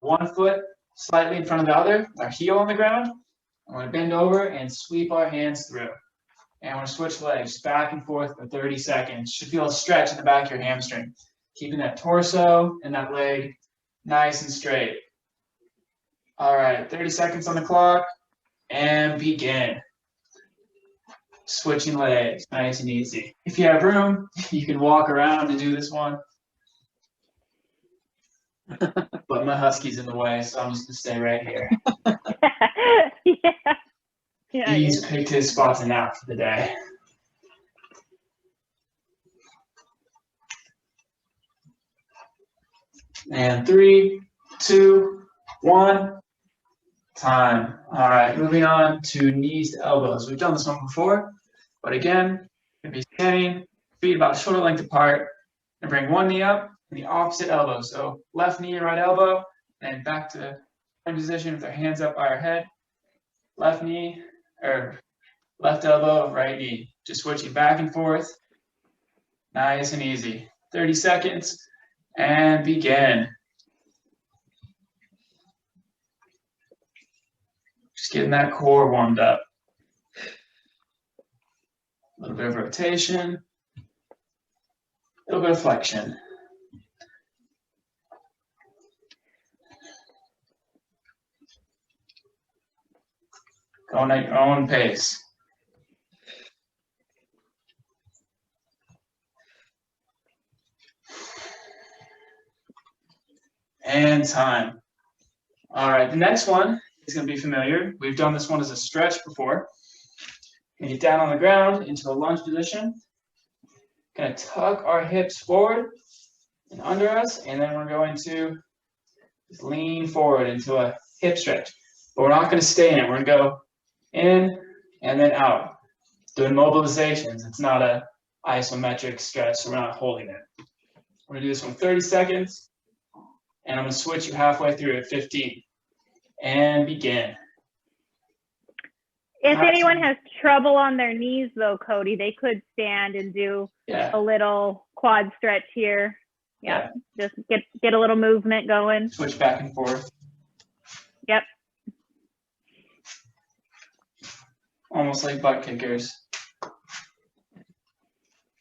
one foot slightly in front of the other, our heel on the ground. I'm going to bend over and sweep our hands through. And we're going to switch legs back and forth for 30 seconds. Should feel a stretch in the back of your hamstring. Keeping that torso and that leg nice and straight. All right, 30 seconds on the clock and begin. Switching legs, nice and easy. If you have room, you can walk around and do this one. But my husky's in the way, so I'm just going to stay right here. Yeah, He's picked his spot to nap for the day. And 3, 2, 1, time. All right, moving on to knees to elbows. We've done this one before, but again, you're going to be standing, feet about shoulder length apart, and bring one knee up and the opposite elbow. So left knee, right elbow, and back to same position with our hands up by our head. Left knee, or left elbow, right knee. Just switching back and forth. Nice and easy. 30 seconds, and begin. Just getting that core warmed up. A little bit of rotation, a little bit of flexion. Going at your own pace. And time. All right, the next one is going to be familiar. We've done this one as a stretch before. Going to get down on the ground into a lunge position. Going to tuck our hips forward and under us, and then we're going to just lean forward into a hip stretch. But we're not going to stay in it. We're going to go in and then out. Doing mobilizations. It's not a isometric stretch, so we're not holding it. We're going to do this one 30 seconds, and I'm going to switch you halfway through at 15. And begin. If anyone has trouble on their knees, though, Cody, they could stand and do a little quad stretch here. Yeah. Just get a little movement going. Switch back and forth. Yep. Almost like butt kickers. If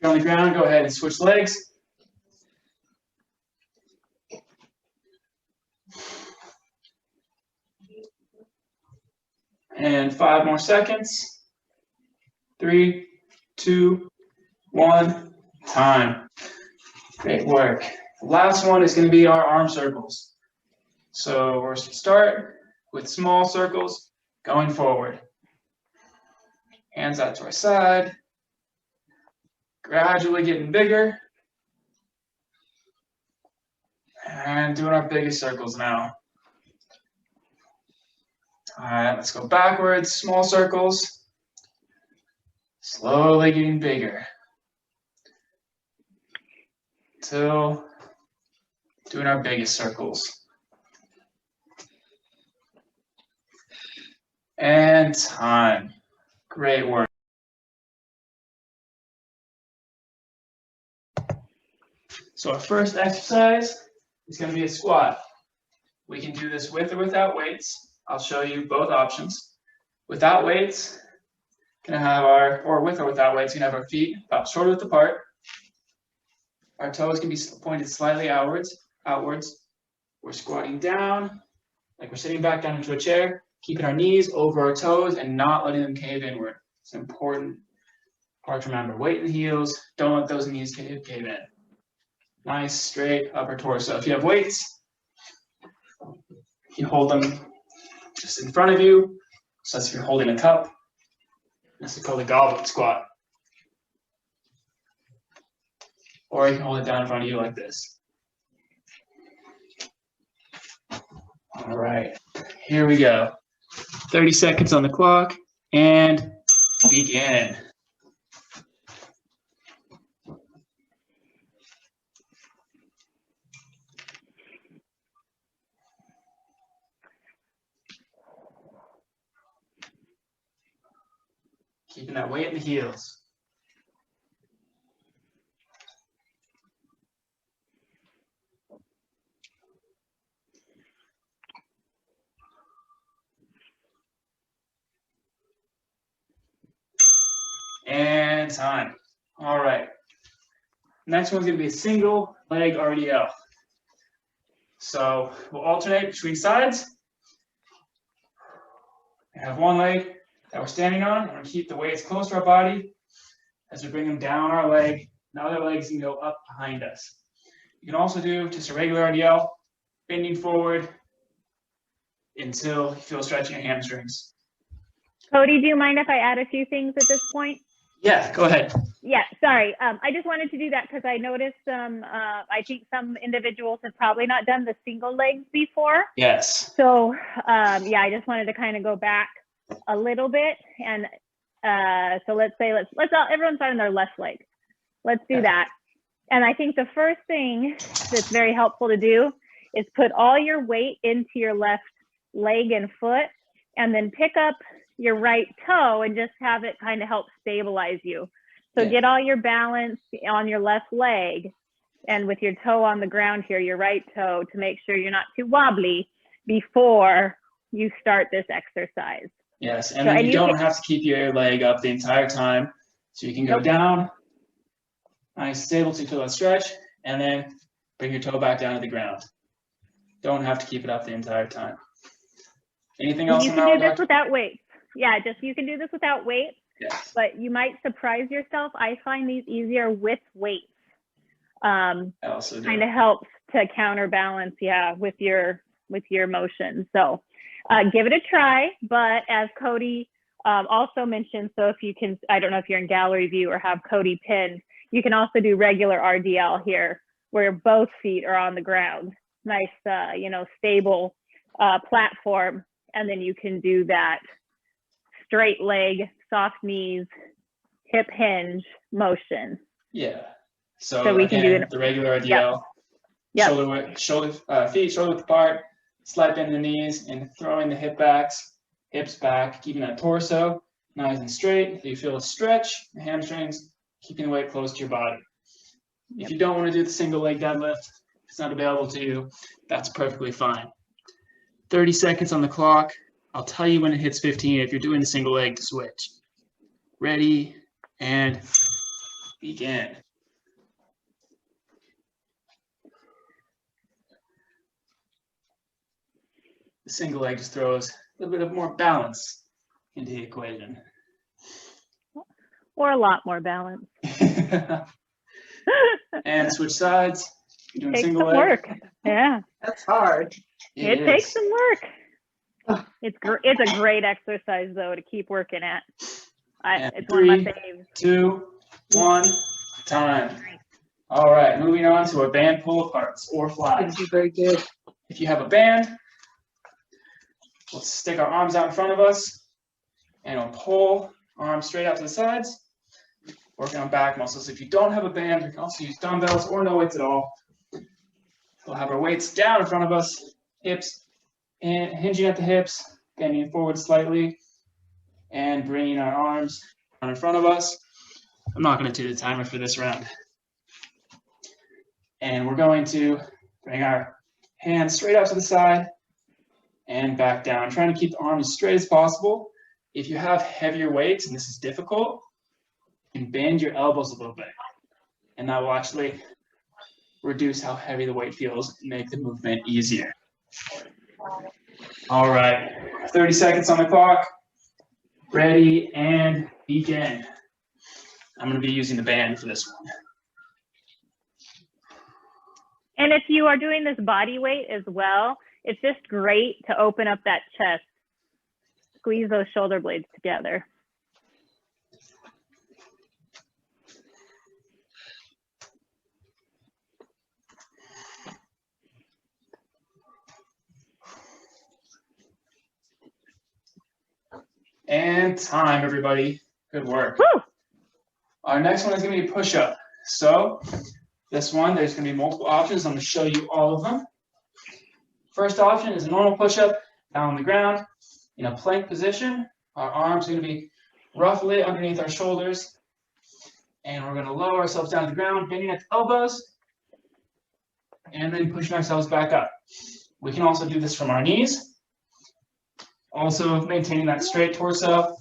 you're on the ground, go ahead and switch legs. And 5 more seconds. 3, 2, 1, time. Great work. The last one is going to be our arm circles. So we're going to start with small circles going forward. Hands out to our side. Gradually getting bigger. And doing our biggest circles now. All right, let's go backwards, small circles. Slowly getting bigger. Till doing our biggest circles. And time. Great work. So our first exercise is going to be a squat. We can do this with or without weights. I'll show you both options. Without weights, can have or with or without weights, you can have our feet about shoulder width apart. Our toes can be pointed slightly outwards. We're squatting down, like we're sitting back down into a chair, keeping our knees over our toes and not letting them cave inward. It's an important part to remember. Weight in the heels, don't let those knees cave in. Nice, straight upper torso. If you have weights, you hold them just in front of you. So that's if you're holding a cup. This is called a goblet squat. Or you can hold it down in front of you like this. All right, here we go. 30 seconds on the clock and begin. Keeping that weight in the heels. And time. All right. Next one's going to be a single leg RDL. So we'll alternate between sides. We have one leg that we're standing on. And we're going to keep the weights close to our body as we bring them down our leg. The other legs can go up behind us. You can also do just a regular RDL, bending forward until you feel stretching your hamstrings. Cody, do you mind if I add a few things at this point? Yeah, go ahead. Yeah, sorry. I just wanted to do that because I noticed I think some individuals have probably not done the single legs before. Yes. So yeah, I just wanted to kind of go back a little bit. And so let's say, let's all, everyone start on their left leg. Let's do that. And I think the first thing that's very helpful to do is put all your weight into your left leg and foot, and then pick up your right toe and just have it kind of help stabilize you. So get all your balance on your left leg and with your toe on the ground here, your right toe, to make sure you're not too wobbly before you start this exercise. Yes, and then you don't have to keep your leg up the entire time. So you can go down, nice, stable to feel that stretch, and then bring your toe back down to the ground. Don't have to keep it up the entire time. Anything else? You can do this without weights. Yeah, just you can do this without weights. Yes. But you might surprise yourself. I find these easier with weights. I also do. Kind of helps to counterbalance, with your motion. So give it a try. But as Cody also mentioned, so if you can, I don't know if you're in gallery view or have Cody pinned, you can also do regular RDL here, where both feet are on the ground. Nice, stable platform. And then you can do that straight leg, soft knees, hip hinge motion. Yeah. So we can do the regular RDL. Yep. Feet shoulder width apart, slight bend in the knees, and throwing the hips back, keeping that torso nice and straight. So you feel a stretch, the hamstrings, keeping the weight close to your body. If you don't want to do the single leg deadlift, it's not available to you, that's perfectly fine. 30 seconds on the clock. I'll tell you when it hits 15 if you're doing the single leg to switch. Ready, and begin. The single leg just throws a little bit of more balance into the equation. Or a lot more balance. And switch sides. You're doing Takes single some leg. work. Yeah. That's hard. It takes some work. It's a great exercise though to keep working at. It's 3, one of my faves. 2, 1, time. All right, moving on to our band pull aparts or flies. Very good. If you have a band, let's stick our arms out in front of us and we'll pull arms straight out to the sides, working on back muscles. If you don't have a band, you can also use dumbbells or no weights at all. We'll have our weights down in front of us, hips and hinging at the hips, bending forward slightly, and bringing our arms down in front of us. I'm not going to do the timer for this round. And we're going to bring our hands straight out to the side and back down, trying to keep the arms as straight as possible. If you have heavier weights, and this is difficult, you can bend your elbows a little bit. And that will actually reduce how heavy the weight feels and make the movement easier. All right, 30 seconds on the clock. Ready, and begin. I'm going to be using the band for this one. And if you are doing this body weight as well, it's just great to open up that chest. Squeeze those shoulder blades together. And time, everybody. Good work. Woo! Our next one is going to be push-up. So this one, there's going to be multiple options. I'm going to show you all of them. First option is a normal push-up down on the ground in a plank position. Our arms are going to be roughly underneath our shoulders. And we're going to lower ourselves down to the ground, bending at the elbows, and then pushing ourselves back up. We can also do this from our knees. Also maintaining that straight torso,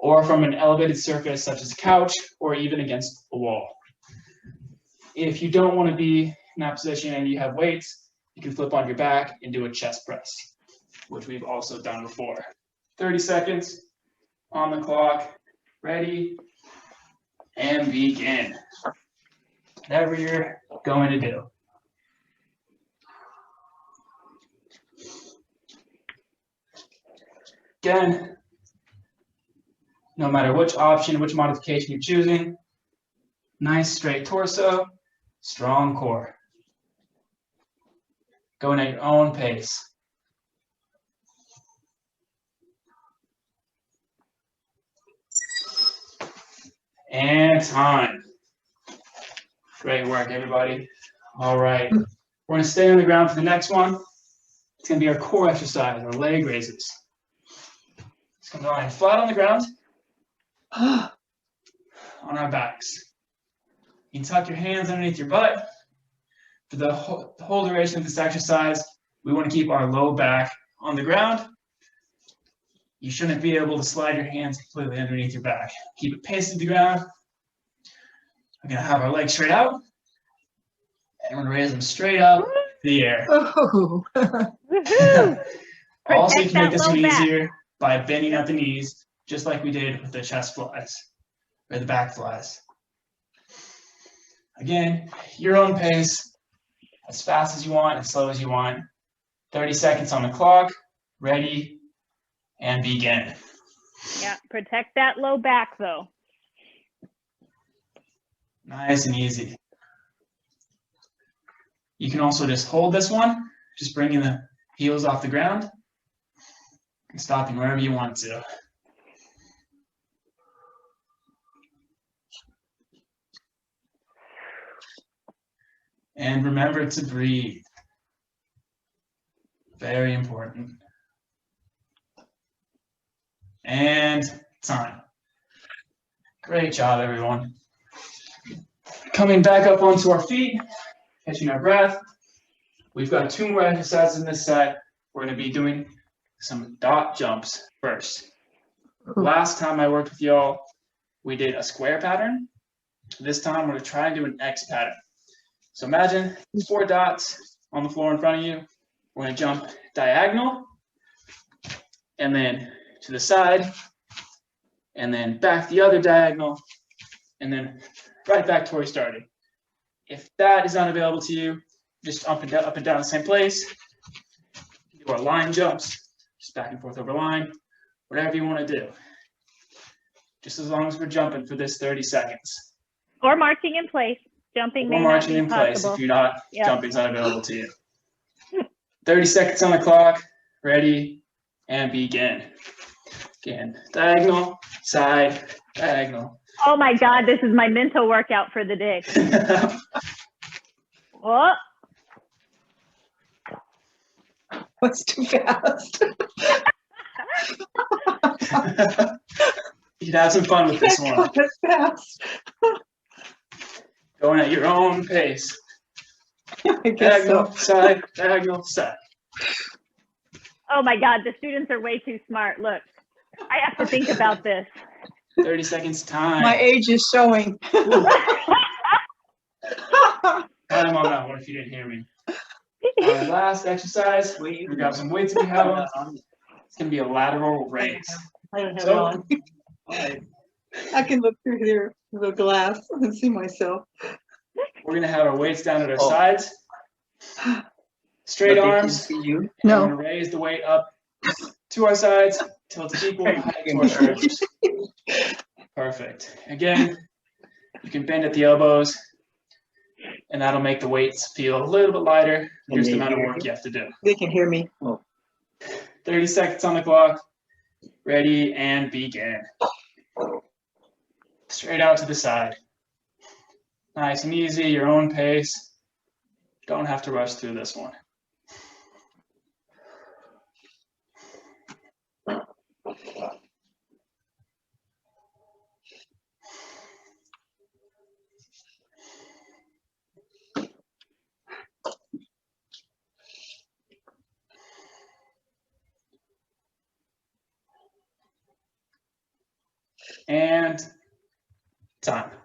or from an elevated surface such as a couch or even against a wall. If you don't want to be in that position and you have weights, you can flip on your back and do a chest press, which we've also done before. 30 seconds on the clock, ready, and begin. Whatever you're going to do. Again, no matter which option, which modification you're choosing, nice straight torso, strong core. Going at your own pace. And time. Great work, everybody. All right. We're going to stay on the ground for the next one. It's going to be our core exercise, our leg raises. It's going to lie flat on the ground on our backs. You can tuck your hands underneath your butt. For the whole duration of this exercise, we want to keep our low back on the ground. You shouldn't be able to slide your hands completely underneath your back. Keep it pasted to the ground. We're going to have our legs straight out. And we're going to raise them straight up in the air. Oh. Also, you can make this one easier by bending at the knees, just like we did with the chest flies or the back flies. Again, your own pace, as fast as you want, as slow as you want. 30 seconds on the clock, ready, and begin. Yeah, protect that low back though. Nice and easy. You can also just hold this one, just bringing the heels off the ground and stopping wherever you want to. And remember to breathe. Very important. And time. Great job, everyone. Coming back up onto our feet, catching our breath. We've got 2 more exercises in this set. We're going to be doing some dot jumps first. Last time I worked with y'all, we did a square pattern. This time we're going to try and do an X pattern. So imagine 4 dots on the floor in front of you. We're going to jump diagonal, and then to the side, and then back the other diagonal, and then right back to where we started. If that is unavailable to you, just up and down the same place. Do our line jumps, just back and forth over line, whatever you want to do. Just as long as we're jumping for this 30 seconds. Or marching in place. Jumping may not be possible. If you're not, jumping's not available to you. 30 seconds on the clock, ready, and begin. Again, diagonal, side, diagonal. Oh my God, this is my mental workout for the day. Oh. That's too fast. You can have some fun with this one. That's fast. Going at your own pace. I guess Diagonal, so. side, diagonal, side. Oh my God, the students are way too smart. Look, I have to think about this. 30 seconds time. My age is showing. I'm on that one if you didn't hear me. Our last exercise, we got some weights we have on. It's going to be a lateral raise. I don't have it on. I can look through here with a glass and see myself. We're going to have our weights down at our sides. Straight arms. You? And No. we're going to raise the weight up to our sides till it's equal in height to our shoulders. Perfect. Again, you can bend at the elbows, and that'll make the weights feel a little bit lighter. Here's the amount of work you have to do. They can hear me. 30 seconds on the clock. Ready and begin. Straight out to the side. Nice and easy, your own pace. Don't have to rush through this one. And time.